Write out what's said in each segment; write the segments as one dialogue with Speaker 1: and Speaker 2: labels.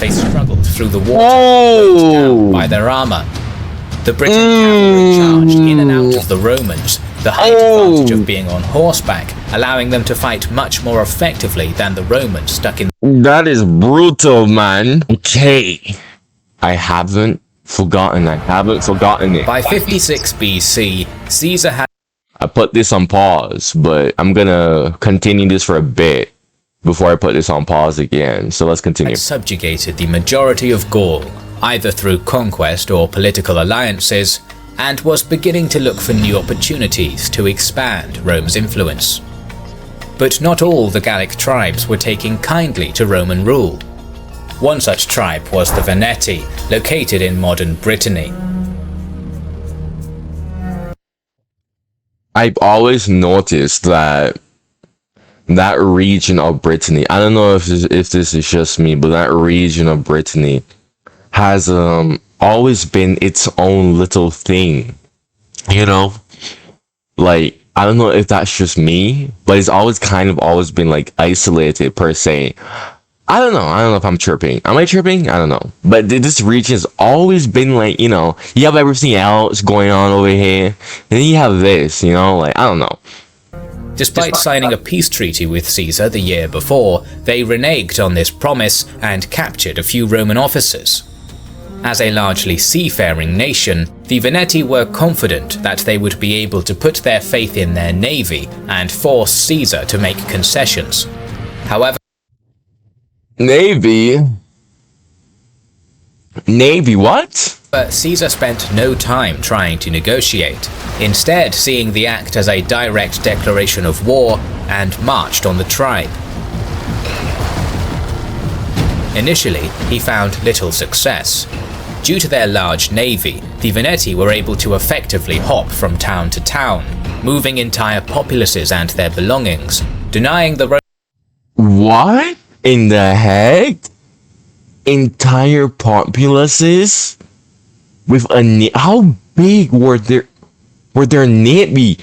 Speaker 1: they struggled through the water, weighed down by their armor. The Briton cavalry charged in and out of the Romans, the height advantage of being on horseback, allowing them to fight much more effectively than the Romans stuck in.
Speaker 2: That is brutal, man. Okay. I haven't forgotten it.
Speaker 1: By 56 BC, Caesar had...
Speaker 2: I put this on pause, but I'm gonna continue this for a bit before I put this on pause again. So let's continue.
Speaker 1: Subjugated the majority of Gaul, either through conquest or political alliances, and was beginning to look for new opportunities to expand Rome's influence. But not all the Gallic tribes were taking kindly to Roman rule. One such tribe was the Veneti, located in modern Brittany.
Speaker 2: I've always noticed that region of Brittany, I don't know if this is just me, but that region of Brittany has always been its own little thing, you know? Like, I don't know if that's just me, but it's always been like isolated per se. I don't know if I'm chirping. Am I chirping? I don't know. But this region has always been like, you know, you have everything else going on over here, and then you have this, you know, like, I don't know.
Speaker 1: Despite signing a peace treaty with Caesar the year before, they reneged on this promise and captured a few Roman officers. As a largely seafaring nation, the Veneti were confident that they would be able to put their faith in their navy and force Caesar to make concessions. However,
Speaker 2: Navy, what?
Speaker 1: But Caesar spent no time trying to negotiate, instead seeing the act as a direct declaration of war and marched on the tribe. Initially, he found little success. Due to their large navy, the Veneti were able to effectively hop from town to town, moving entire populaces and their belongings, denying the
Speaker 2: What in the heck? Entire populaces with a how big were their navy?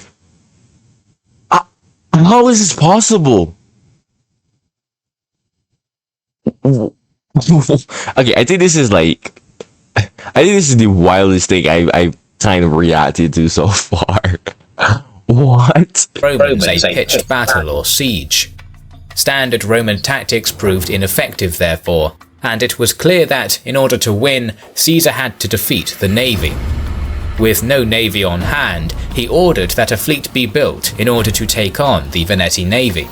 Speaker 2: How is this possible? Okay, I think this is the wildest thing I kind of reacted to so far. What?
Speaker 1: Romans a pitched battle or siege. Standard Roman tactics proved ineffective therefore, and it was clear that, in order to win, Caesar had to defeat the navy. With no navy on hand, he ordered that a fleet be built in order to take on the Veneti navy.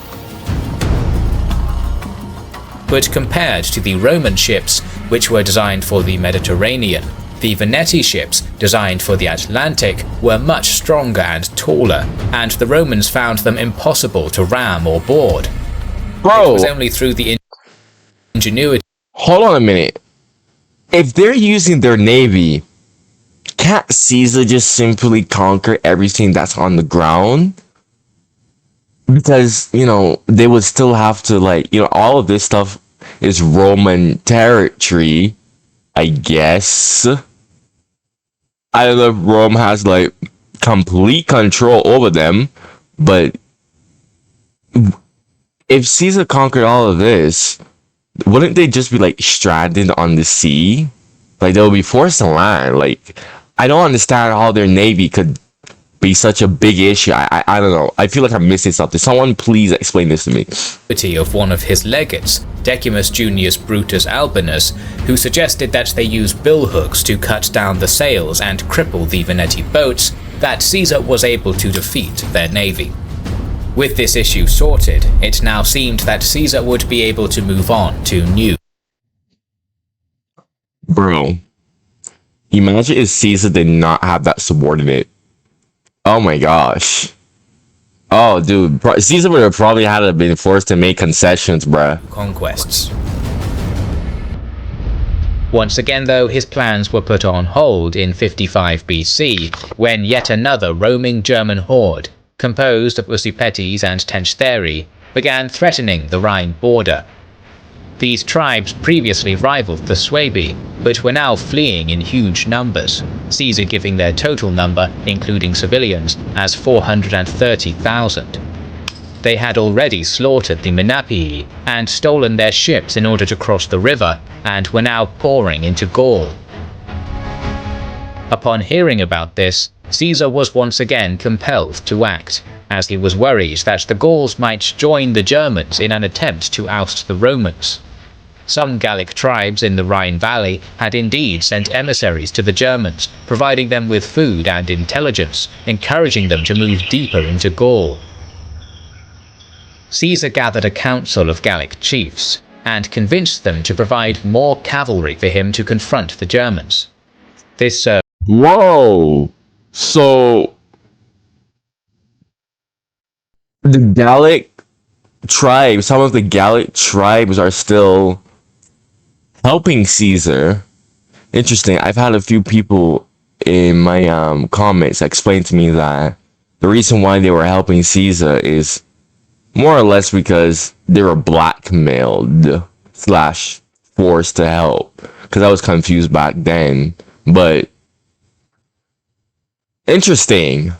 Speaker 1: But compared to the Roman ships, which were designed for the Mediterranean, the Veneti ships, designed for the Atlantic, were much stronger and taller, and the Romans found them impossible to ram or board.
Speaker 2: Bro,
Speaker 1: it was only through the ingenuity.
Speaker 2: Hold on a minute. If they're using their navy, can't Caesar just simply conquer everything that's on the ground? Because, you know, they would still have to, like, you know, all of this stuff is Roman territory, I guess. I don't know if Rome has, like, complete control over them, but if Caesar conquered all of this, wouldn't they just be, like, stranded on the sea? Like, they would be forced to land. Like, I don't understand how their navy could be such a big issue. I don't know. I feel like I'm missing something. Someone please explain this to me.
Speaker 1: Of one of his legates, Decimus Junius Brutus Albinus, who suggested that they use billhooks to cut down the sails and cripple the Veneti boats, that Caesar was able to defeat their navy. With this issue sorted, it now seemed that Caesar would be able to move on to new.
Speaker 2: Bro, imagine if Caesar did not have that subordinate. Oh my gosh. Oh, dude, Caesar would have probably had to been forced to make concessions, bruh.
Speaker 1: Conquests. Once again, though, his plans were put on hold in 55 BC, when yet another roaming German horde, composed of Usipetes and Tenchtheri, began threatening the Rhine border. These tribes previously rivaled the Suebi, but were now fleeing in huge numbers, Caesar giving their total number, including civilians, as 430,000. They had already slaughtered the Menapii and stolen their ships in order to cross the river, and were now pouring into Gaul. Upon hearing about this, Caesar was once again compelled to act, as he was worried that the Gauls might join the Germans in an attempt to oust the Romans. Some Gallic tribes in the Rhine valley had indeed sent emissaries to the Germans, providing them with food and intelligence, encouraging them to move deeper into Gaul. Caesar gathered a council of Gallic chiefs, and convinced them to provide more cavalry for him to confront the Germans. This
Speaker 2: Whoa! So the Gallic tribes, some of the Gallic tribes are still helping Caesar. Interesting. I've had a few people in my comments explain to me that the reason why they were helping Caesar is more or less because they were blackmailed slash forced to help. Because I was confused back then. But interesting.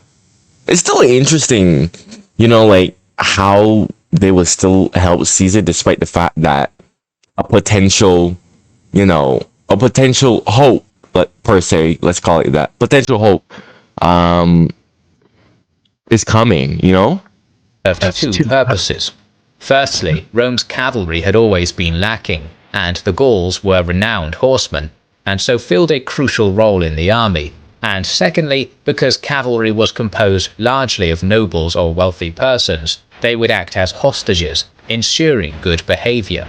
Speaker 2: It's still interesting, you know, like how they would still help Caesar despite the fact that a potential, you know, a potential hope, but per se, let's call it that, potential hope, is coming, you know?
Speaker 1: served two purposes. Firstly, Rome's cavalry had always been lacking, and the Gauls were renowned horsemen, and so filled a crucial role in the army. And secondly, because cavalry was composed largely of nobles or wealthy persons, they would act as hostages, ensuring good behavior.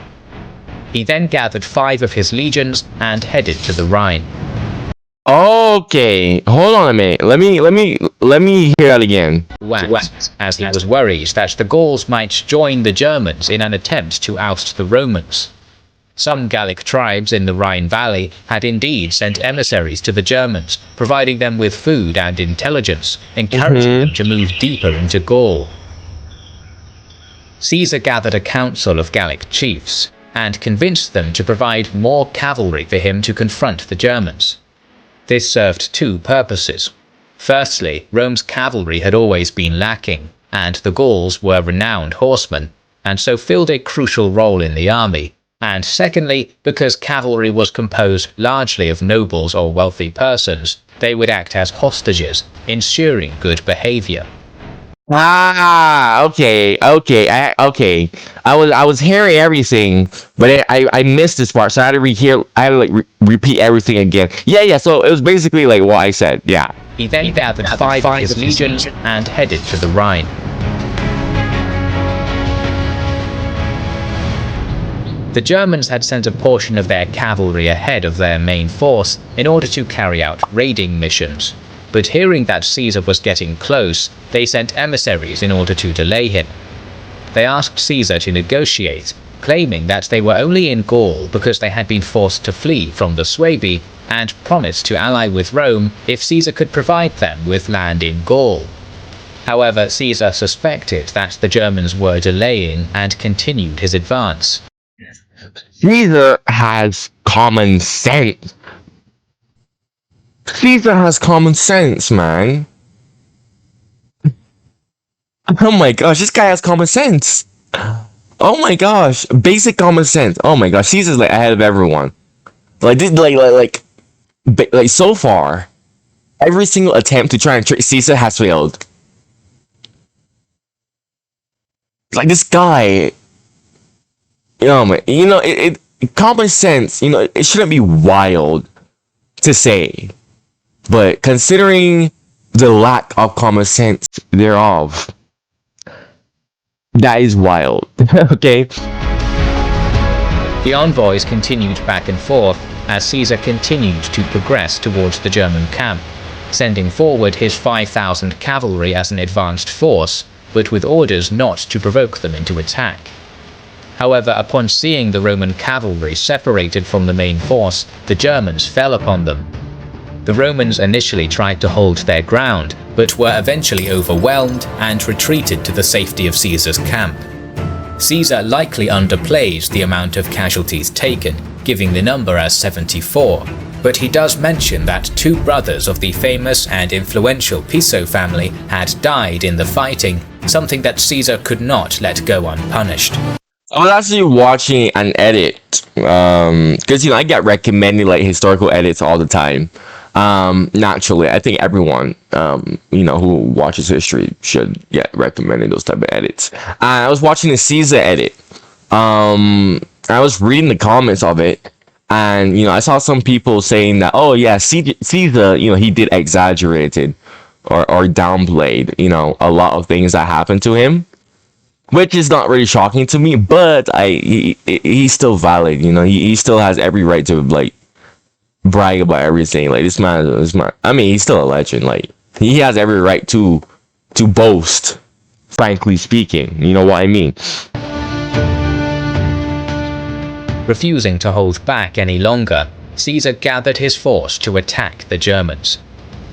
Speaker 1: He then gathered 5 of his legions and headed to the Rhine.
Speaker 2: Okay, hold on a minute. Let me hear that again.
Speaker 1: West, as he was worried that the Gauls might join the Germans in an attempt to oust the Romans. Some Gallic tribes in the Rhine valley had indeed sent emissaries to the Germans, providing them with food and intelligence, encouraging them to move deeper into Gaul. Caesar gathered a council of Gallic chiefs, and convinced them to provide more cavalry for him to confront the Germans. This served 2 purposes. Firstly, Rome's cavalry had always been lacking, and the Gauls were renowned horsemen, and so filled a crucial role in the army. And secondly, because cavalry was composed largely of nobles or wealthy persons, they would act as hostages, ensuring good behavior.
Speaker 2: Okay. I was hearing everything, but I missed this part, so I had to repeat everything again. Yeah. So it was basically like what I said. Yeah.
Speaker 1: He then gathered 5 of his legions and headed to the Rhine. The Germans had sent a portion of their cavalry ahead of their main force in order to carry out raiding missions. But hearing that Caesar was getting close, they sent emissaries in order to delay him. They asked Caesar to negotiate, claiming that they were only in Gaul because they had been forced to flee from the Suebi, and promised to ally with Rome if Caesar could provide them with land in Gaul. However, Caesar suspected that the Germans were delaying and continued his advance.
Speaker 2: Caesar has common sense. Caesar has common sense, man. Oh my gosh, this guy has common sense. Oh my gosh, basic common sense. Oh my gosh, Caesar's like ahead of everyone. Like this, like so far, every single attempt to try and trick Caesar has failed. Like this guy, it common sense. It shouldn't be wild to say, but considering the lack of common sense thereof, that is wild. Okay.
Speaker 1: The envoys continued back and forth as Caesar continued to progress towards the German camp, sending forward his 5,000 cavalry as an advanced force, but with orders not to provoke them into attack. However, upon seeing the Roman cavalry separated from the main force, the Germans fell upon them. The Romans initially tried to hold their ground, but were eventually overwhelmed and retreated to the safety of Caesar's camp. Caesar likely underplays the amount of casualties taken, giving the number as 74, but he does mention that 2 brothers of the famous and influential Piso family had died in the fighting, something that Caesar could not let go unpunished.
Speaker 2: I was actually watching an edit, because I get recommended like historical edits all the time. Naturally, I think everyone, who watches history should get recommended those type of edits. I was watching the Caesar edit. I was reading the comments of it, and I saw some people saying that, oh yeah, Caesar, he did exaggerated or downplayed, a lot of things that happened to him, which is not really shocking to me. But he's still valid, he still has every right to like brag about everything. Like this man, I mean, he's still a legend. Like he has every right to boast. Frankly speaking, you know what I mean.
Speaker 1: Refusing to hold back any longer, Caesar gathered his force to attack the Germans.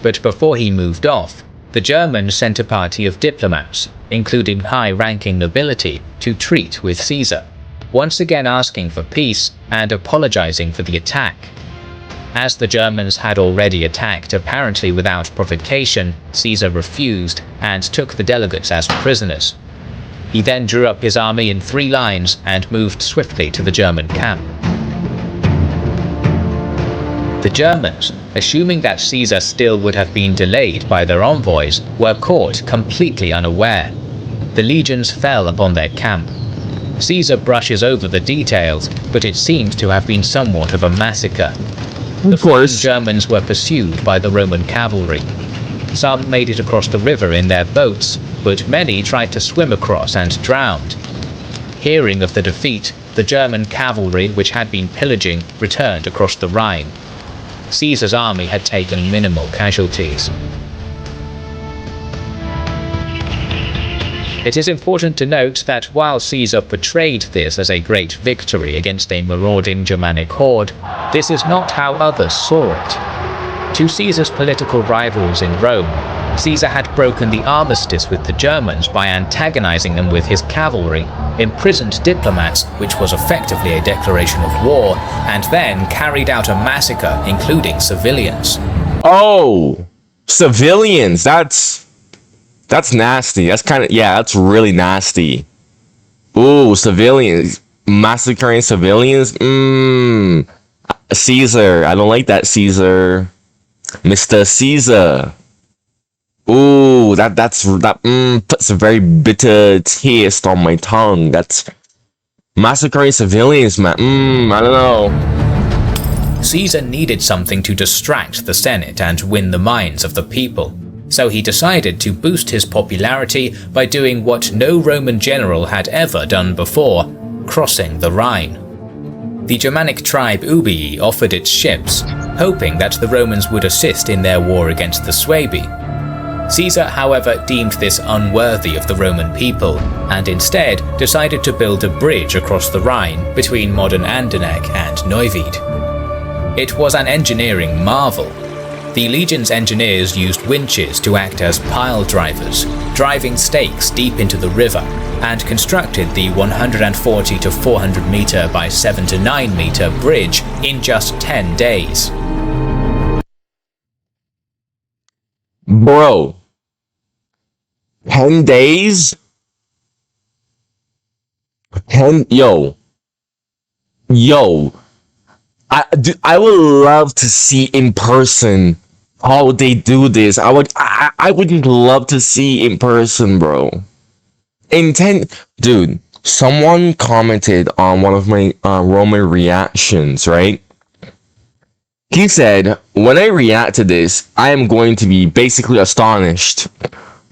Speaker 1: But before he moved off, the Germans sent a party of diplomats, including high-ranking nobility, to treat with Caesar, once again asking for peace and apologizing for the attack. As the Germans had already attacked apparently without provocation, Caesar refused and took the delegates as prisoners. He then drew up his army in 3 lines and moved swiftly to the German camp. The Germans, assuming that Caesar still would have been delayed by their envoys, were caught completely unaware. The legions fell upon their camp. Caesar brushes over the details, but it seems to have been somewhat of a massacre.
Speaker 2: Of course.
Speaker 1: The Germans were pursued by the Roman cavalry. Some made it across the river in their boats, but many tried to swim across and drowned. Hearing of the defeat, the German cavalry, which had been pillaging, returned across the Rhine. Caesar's army had taken minimal casualties. It is important to note that while Caesar portrayed this as a great victory against a marauding Germanic horde, this is not how others saw it. To Caesar's political rivals in Rome, Caesar had broken the armistice with the Germans by antagonizing them with his cavalry, imprisoned diplomats, which was effectively a declaration of war, and then carried out a massacre, including civilians.
Speaker 2: Oh, civilians, that's nasty. That's really nasty. Ooh, civilians, massacring civilians. Caesar, I don't like that, Caesar. Mr. Caesar. Ooh, that puts a very bitter taste on my tongue. That's massacring civilians, man. I don't know.
Speaker 1: Caesar needed something to distract the Senate and win the minds of the people, so he decided to boost his popularity by doing what no Roman general had ever done before: crossing the Rhine. The Germanic tribe Ubii offered its ships, hoping that the Romans would assist in their war against the Suebi. Caesar, however, deemed this unworthy of the Roman people, and instead decided to build a bridge across the Rhine between modern Andernach and Neuwied. It was an engineering marvel. The legion's engineers used winches to act as pile drivers, driving stakes deep into the river, and constructed the 140 to 400 meter by 7 to 9 meter bridge in just 10 days.
Speaker 2: Bro, 10 days? Yo. I would love to see in person how they do this. I would love to see in person, bro. Dude, someone commented on one of my Roman reactions, right? He said, when I react to this, I am going to be basically astonished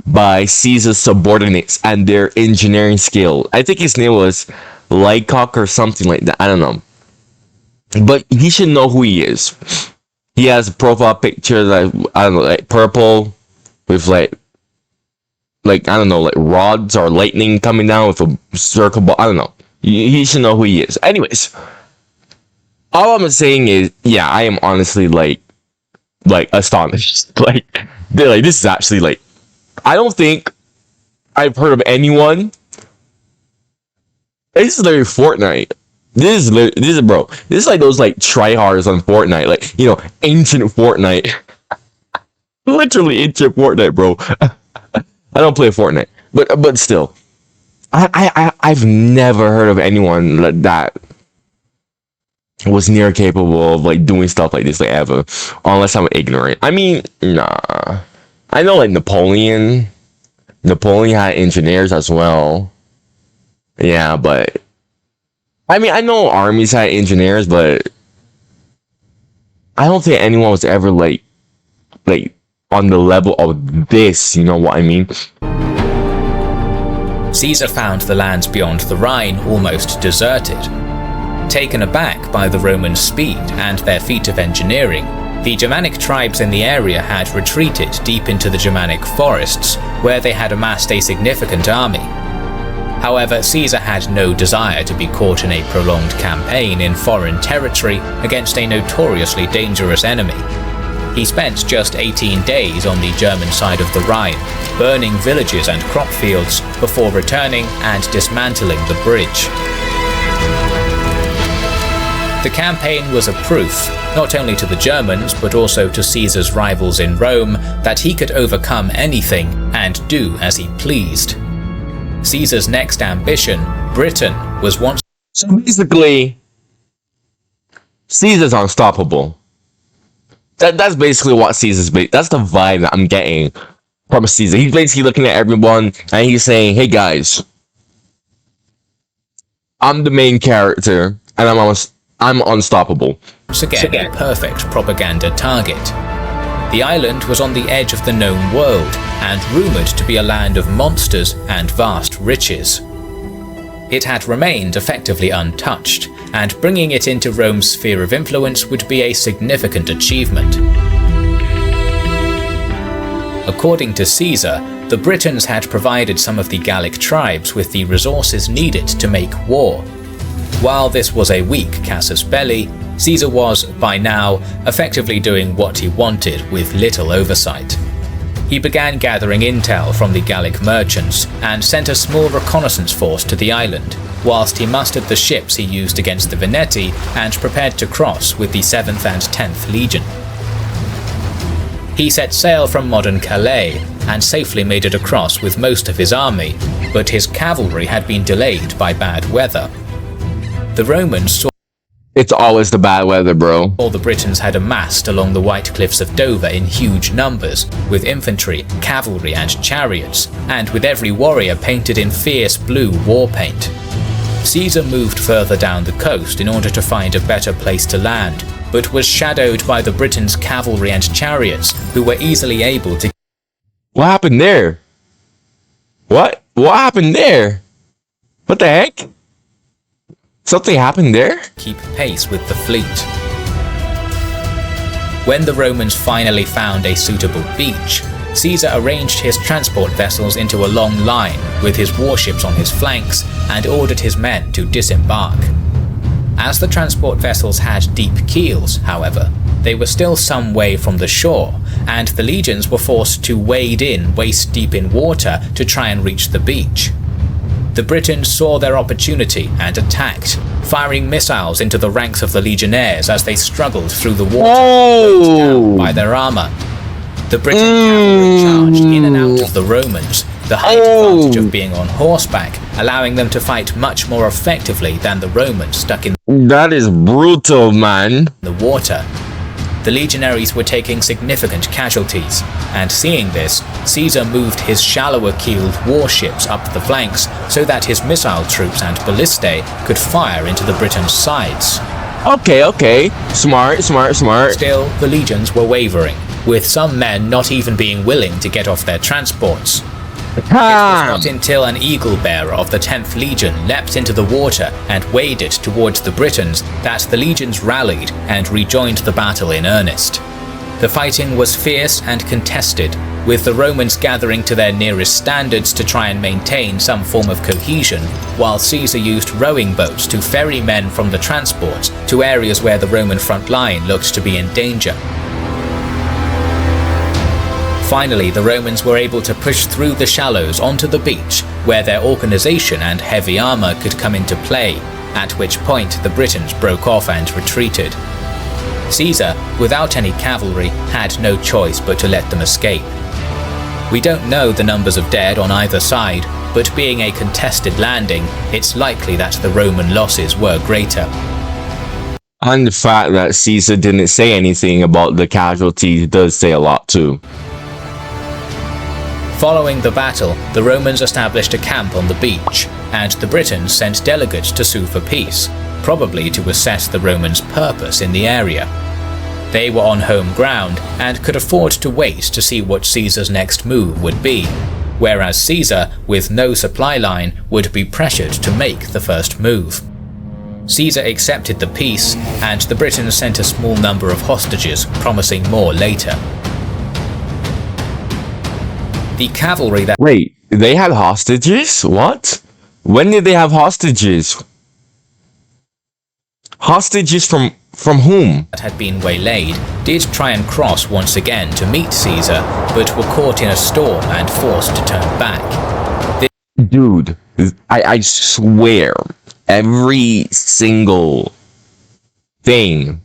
Speaker 2: by Caesar's subordinates and their engineering skill. I think his name was Lycock or something like that. I don't know. But he should know who he is. He has a profile picture that, I don't know, like purple with like I don't know, like rods or lightning coming down with a circle ball. I don't know. He should know who he is. Anyways, all I'm saying is, yeah, I am honestly like astonished. This is actually I don't think I've heard of anyone. This is literally Fortnite. This is bro. This is like those like tryhards on Fortnite, like ancient Fortnite. Literally ancient Fortnite, bro. I don't play Fortnite, but still, I've never heard of anyone that was near capable of like doing stuff like this like ever, unless I'm ignorant. I mean, nah. I know like Napoleon had engineers as well. Yeah, but I mean, I know armies had engineers, but I don't think anyone was ever like on the level of this, you know what I mean?
Speaker 1: Caesar found the lands beyond the Rhine almost deserted. Taken aback by the Romans' speed and their feat of engineering, the Germanic tribes in the area had retreated deep into the Germanic forests, where they had amassed a significant army. However, Caesar had no desire to be caught in a prolonged campaign in foreign territory against a notoriously dangerous enemy. He spent just 18 days on the German side of the Rhine, burning villages and crop fields before returning and dismantling the bridge. The campaign was a proof, not only to the Germans but also to Caesar's rivals in Rome, that he could overcome anything and do as he pleased. Caesar's next ambition, Britain, was once.
Speaker 2: So basically, Caesar's unstoppable. That's basically what Caesar's based. That's the vibe that I'm getting from Caesar. He's basically looking at everyone and he's saying, "Hey guys, I'm the main character and I'm unstoppable."
Speaker 1: Once again, a perfect propaganda target. The island was on the edge of the known world and rumoured to be a land of monsters and vast riches. It had remained effectively untouched, and bringing it into Rome's sphere of influence would be a significant achievement. According to Caesar, the Britons had provided some of the Gallic tribes with the resources needed to make war. While this was a weak casus belli, Caesar was, by now, effectively doing what he wanted with little oversight. He began gathering intel from the Gallic merchants and sent a small reconnaissance force to the island, whilst he mustered the ships he used against the Veneti and prepared to cross with the 7th and 10th Legion. He set sail from modern Calais and safely made it across with most of his army, but his cavalry had been delayed by bad weather. The Romans saw
Speaker 2: It's always the bad weather, bro.
Speaker 1: all the Britons had amassed along the White Cliffs of Dover in huge numbers, with infantry, cavalry and chariots, and with every warrior painted in fierce blue war paint. Caesar moved further down the coast in order to find a better place to land, but was shadowed by the Britons' cavalry and chariots, who were easily able to.
Speaker 2: What happened there? What happened there? What the heck? Something happened there?
Speaker 1: Keep pace with the fleet. When the Romans finally found a suitable beach, Caesar arranged his transport vessels into a long line with his warships on his flanks and ordered his men to disembark. As the transport vessels had deep keels, however, they were still some way from the shore, and the legions were forced to wade in waist deep in water to try and reach the beach. The Britons saw their opportunity and attacked, firing missiles into the ranks of the legionnaires as they struggled through the water, weighed down by their armour. The British cavalry charged in and out of the Romans, the height advantage of being on horseback, allowing them to fight much more effectively than the Romans stuck in
Speaker 2: That is brutal, man.
Speaker 1: the water. The legionaries were taking significant casualties, and seeing this, Caesar moved his shallower-keeled warships up the flanks so that his missile troops and ballistae could fire into the Britons' sides.
Speaker 2: Okay. Smart.
Speaker 1: Still, the legions were wavering, with some men not even being willing to get off their transports. It was not until an eagle-bearer of the 10th Legion leapt into the water and waded towards the Britons that the legions rallied and rejoined the battle in earnest. The fighting was fierce and contested, with the Romans gathering to their nearest standards to try and maintain some form of cohesion, while Caesar used rowing boats to ferry men from the transports to areas where the Roman front line looked to be in danger. Finally, the Romans were able to push through the shallows onto the beach, where their organisation and heavy armour could come into play, at which point the Britons broke off and retreated. Caesar, without any cavalry, had no choice but to let them escape. We don't know the numbers of dead on either side, but being a contested landing, it's likely that the Roman losses were greater.
Speaker 2: And the fact that Caesar didn't say anything about the casualties does say a lot too.
Speaker 1: Following the battle, the Romans established a camp on the beach, and the Britons sent delegates to sue for peace, probably to assess the Romans' purpose in the area. They were on home ground and could afford to wait to see what Caesar's next move would be, whereas Caesar, with no supply line, would be pressured to make the first move. Caesar accepted the peace, and the Britons sent a small number of hostages, promising more later. The cavalry that—
Speaker 2: Wait, they had hostages? What? When did they have hostages? Hostages from whom?
Speaker 1: that had been waylaid did try and cross once again to meet Caesar, but were caught in a storm and forced to turn back.
Speaker 2: Dude, I swear, every single thing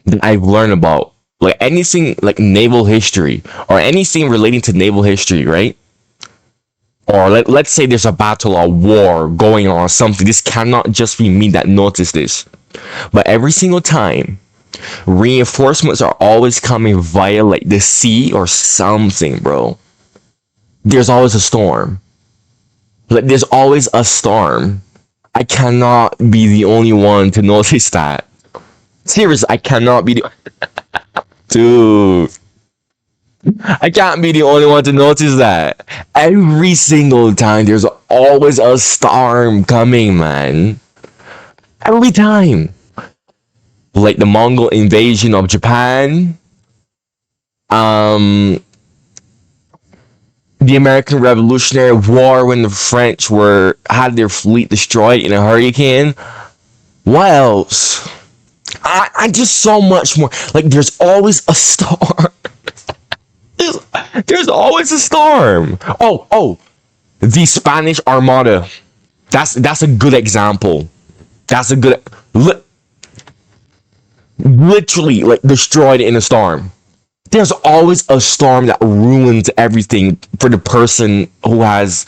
Speaker 2: that I've learned about, like anything like naval history, or anything relating to naval history, right? Or let's say there's a battle or war going on or something. This cannot just be me that noticed this. But every single time, reinforcements are always coming via like the sea or something, bro. There's always a storm. Like there's always a storm. I cannot be the only one to notice that. Seriously, I cannot be the... Dude. I can't be the only one to notice that. Every single time, there's always a storm coming, man. Every time. Like the Mongol invasion of Japan. The American Revolutionary War when the French had their fleet destroyed in a hurricane. What else? I just so much more. Like there's always a storm. There's always a storm. Oh, the Spanish Armada. That's a good example. That's a good, literally like destroyed in a storm. There's always a storm that ruins everything for the person who has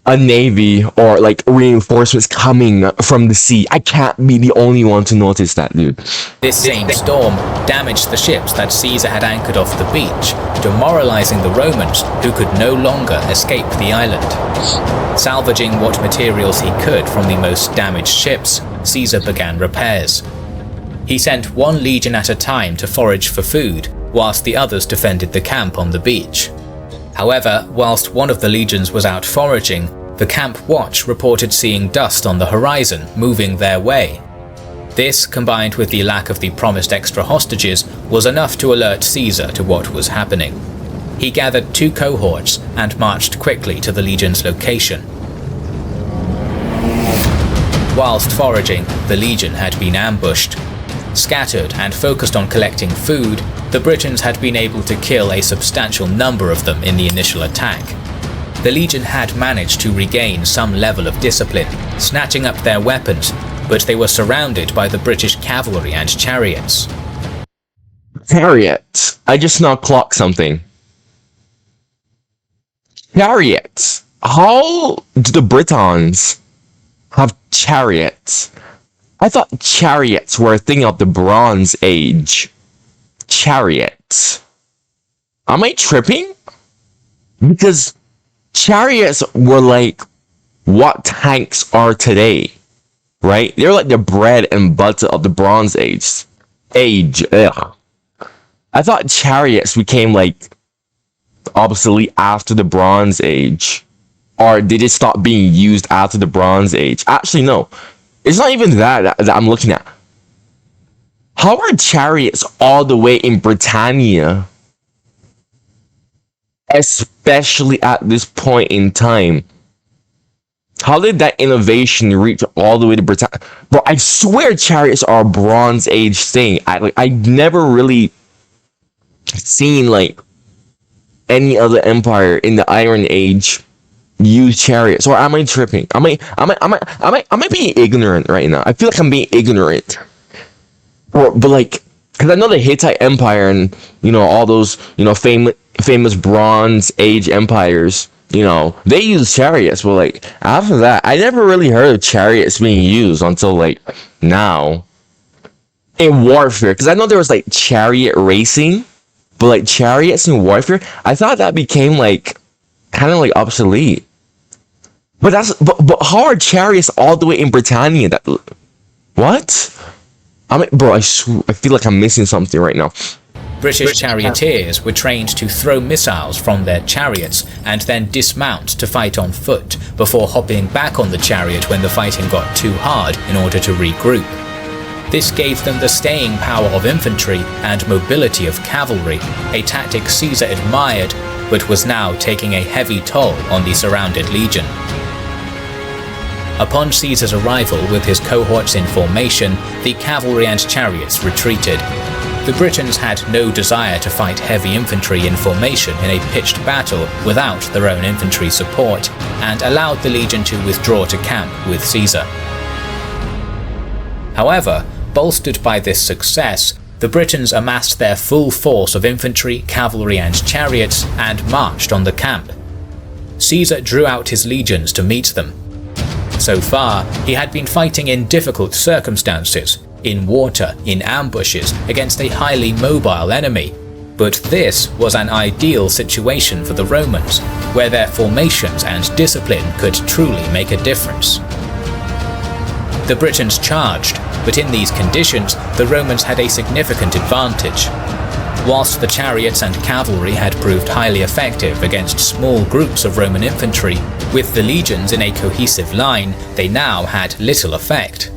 Speaker 2: a navy or like reinforcements coming from the sea. I can't be the only one to notice that, dude.
Speaker 1: This same storm damaged the ships that Caesar had anchored off the beach, demoralizing the Romans, who could no longer escape the island. Salvaging what materials he could from the most damaged ships, Caesar began repairs. He sent one legion at a time to forage for food, whilst the others defended the camp on the beach. However, whilst one of the legions was out foraging, the camp watch reported seeing dust on the horizon moving their way. This, combined with the lack of the promised extra hostages, was enough to alert Caesar to what was happening. He gathered 2 cohorts and marched quickly to the legion's location. Whilst foraging, the legion had been ambushed. Scattered and focused on collecting food, the Britons had been able to kill a substantial number of them in the initial attack. The legion had managed to regain some level of discipline, snatching up their weapons, but they were surrounded by the British cavalry and chariots.
Speaker 2: Chariots. I just now clocked something. Chariots. How do the Britons have chariots? I thought chariots were a thing of the Bronze Age. Chariots. Am I tripping? Because chariots were like what tanks are today, right? They're like the bread and butter of the Bronze Age. Ugh. I thought chariots became like obsolete after the Bronze Age. Or did it stop being used after the Bronze Age? Actually, no. It's not even that I'm looking at. How are chariots all the way in Britannia? Especially at this point in time. How did that innovation reach all the way to Britannia? Bro, I swear chariots are a Bronze Age thing. I never really seen like any other empire in the Iron Age use chariots, or am I tripping? Am I being ignorant right now? I feel like I'm being ignorant. But like, because I know the Hittite Empire and all those famous Bronze Age empires, they use chariots. But like after that, I never really heard of chariots being used until like now in warfare. Because I know there was like chariot racing, but like chariots in warfare, I thought that became like kind of like obsolete. But but how are chariots all the way in Britannia? What? I mean, bro, I feel like I'm missing something right now.
Speaker 1: British charioteers were trained to throw missiles from their chariots and then dismount to fight on foot before hopping back on the chariot when the fighting got too hard in order to regroup. This gave them the staying power of infantry and mobility of cavalry, a tactic Caesar admired, but was now taking a heavy toll on the surrounded legion. Upon Caesar's arrival with his cohorts in formation, the cavalry and chariots retreated. The Britons had no desire to fight heavy infantry in formation in a pitched battle without their own infantry support, and allowed the legion to withdraw to camp with Caesar. However, bolstered by this success, the Britons amassed their full force of infantry, cavalry and chariots and marched on the camp. Caesar drew out his legions to meet them. So far, he had been fighting in difficult circumstances, in water, in ambushes, against a highly mobile enemy. But this was an ideal situation for the Romans, where their formations and discipline could truly make a difference. The Britons charged, but in these conditions, the Romans had a significant advantage. Whilst the chariots and cavalry had proved highly effective against small groups of Roman infantry, with the legions in a cohesive line, they now had little effect.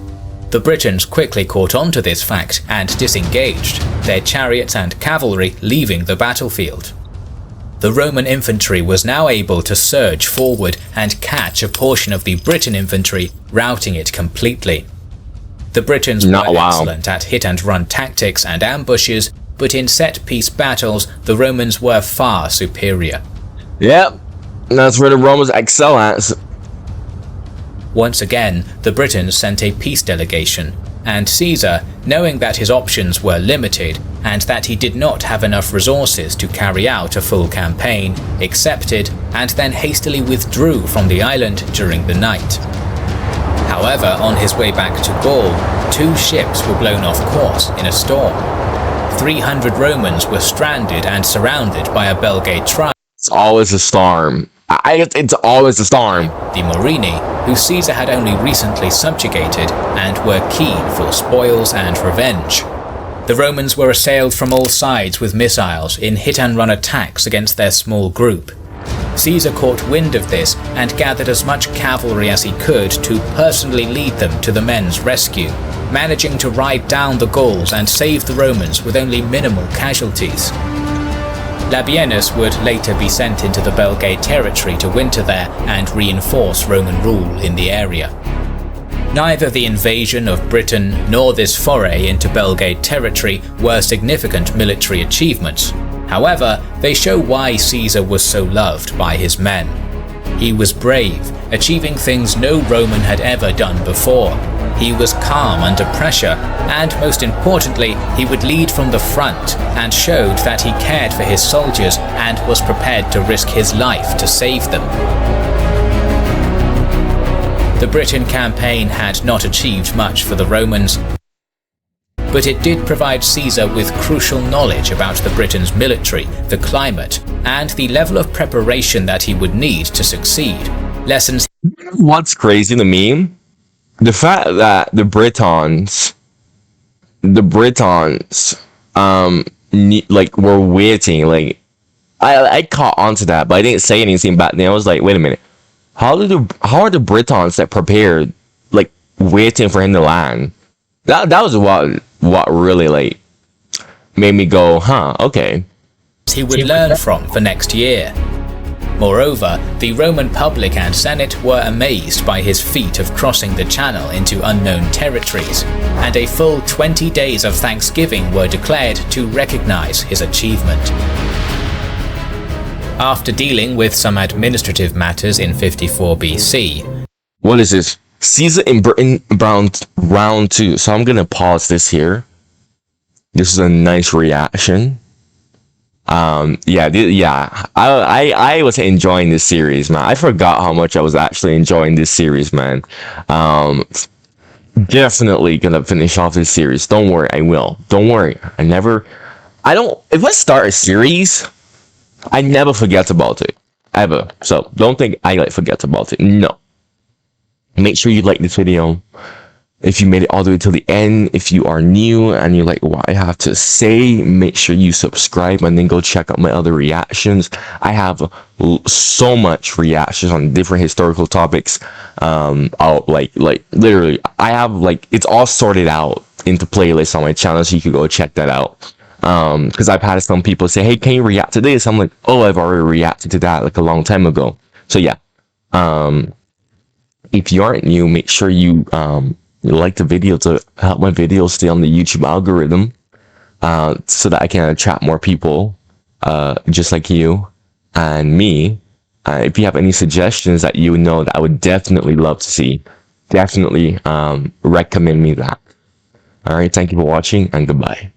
Speaker 1: The Britons quickly caught on to this fact and disengaged, their chariots and cavalry leaving the battlefield. The Roman infantry was now able to surge forward and catch a portion of the Briton infantry, routing it completely. The Britons were excellent at hit-and-run tactics and ambushes, but in set-piece battles, the Romans were far superior.
Speaker 2: Yep, that's where the Romans excel at.
Speaker 1: Once again, the Britons sent a peace delegation, and Caesar, knowing that his options were limited and that he did not have enough resources to carry out a full campaign, accepted and then hastily withdrew from the island during the night. However, on his way back to Gaul, 2 ships were blown off course in a storm. 300 Romans were stranded and surrounded by a Belgae tribe.
Speaker 2: It's always a storm. It's always a storm.
Speaker 1: The Morini, who Caesar had only recently subjugated and were keen for spoils and revenge. The Romans were assailed from all sides with missiles in hit-and-run attacks against their small group. Caesar caught wind of this and gathered as much cavalry as he could to personally lead them to the men's rescue, managing to ride down the Gauls and save the Romans with only minimal casualties. Labienus would later be sent into the Belgae territory to winter there and reinforce Roman rule in the area. Neither the invasion of Britain nor this foray into Belgae territory were significant military achievements. However, they show why Caesar was so loved by his men. He was brave, achieving things no Roman had ever done before. He was calm under pressure, and most importantly, he would lead from the front and showed that he cared for his soldiers and was prepared to risk his life to save them. The Britain campaign had not achieved much for the Romans, but it did provide Caesar with crucial knowledge about the Britons' military, the climate, and the level of preparation that he would need to succeed. Lessons.
Speaker 2: What's crazy to me? The fact that the Britons, were waiting. Like, I caught onto that, but I didn't say anything back then. I was like, wait a minute, how are the Britons that prepared, like, waiting for him to land? That was what really like made me go, huh, okay.
Speaker 1: He would learn from for next year. Moreover, the Roman public and Senate were amazed by his feat of crossing the Channel into unknown territories, and a full 20 days of Thanksgiving were declared to recognize his achievement. After dealing with some administrative matters in 54 BC.
Speaker 2: What is this? Caesar in Britain round 2. So I'm gonna pause this here. This is a nice reaction. I was enjoying this series, man. I forgot how much I was actually enjoying this series, man. Definitely gonna finish off this series. Don't worry, I will. Don't worry. If I start a series, I never forget about it. Ever. So don't think I forget about it. No. Make sure you like this video. If you made it all the way till the end, if you are new and you like what I have to say, make sure you subscribe and then go check out my other reactions. I have so much reactions on different historical topics. Literally, I have it's all sorted out into playlists on my channel, so you can go check that out. Because I've had some people say, hey, can you react to this? I'm like, oh, I've already reacted to that a long time ago. So yeah, if you aren't new, make sure you like the video to help my videos stay on the YouTube algorithm, so that I can attract more people just like you and me. If you have any suggestions that you know that I would definitely love to see, definitely recommend me that. All right, thank you for watching and goodbye.